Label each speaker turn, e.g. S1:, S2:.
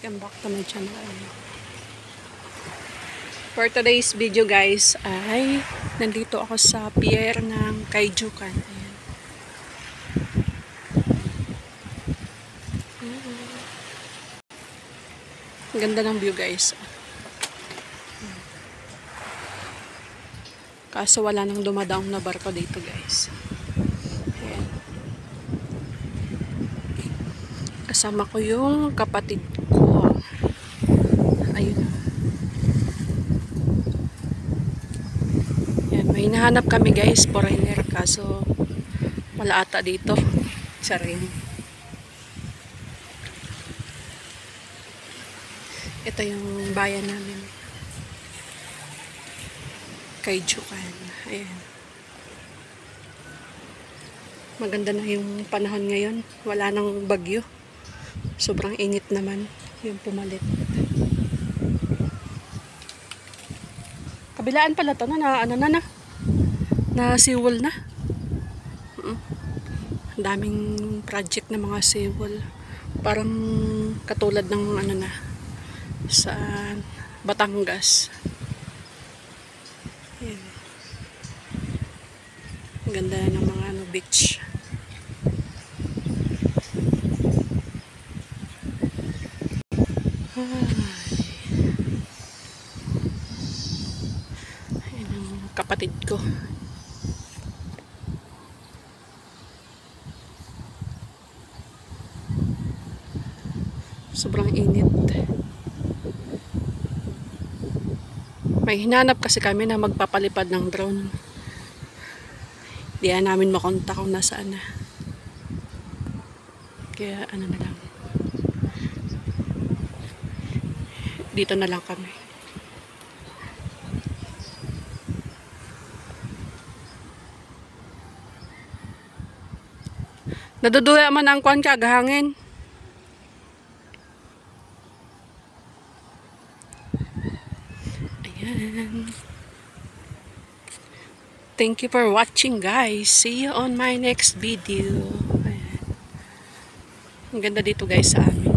S1: Welcome back to my channel. For today's video guys ay nandito ako sa pier ng Kaijukan. Ayan. Ganda ng view guys. Kaso wala nang dumadaong na barko dito guys. Ayan. Kasama ko yung kapatid ko. Ayun. Yan, may hinahanap kami guys, foreigner. Kaso wala ata dito. Sarin. Ito yung bayan namin. Kaijukan. Ayan. Maganda na yung panahon ngayon. Wala nang bagyo. Sobrang init naman yung pumalit. Kabilaan pala to na seawall na. Ang daming project na mga seawall. Parang katulad ng sa Batangas. Ayan. Ang ganda ng mga beach. Ayan ang kapatid ko. Sobrang init. May hinanap kasi kami na magpapalipad ng drone. Di namin makontak kung nasaan na. Kaya na lang. Dito na lang kami. Naduduya man ang kuwan ka, agahangin. Ayan. Thank you for watching guys. See you on my next video. Ayan. Ang ganda dito guys sa amin.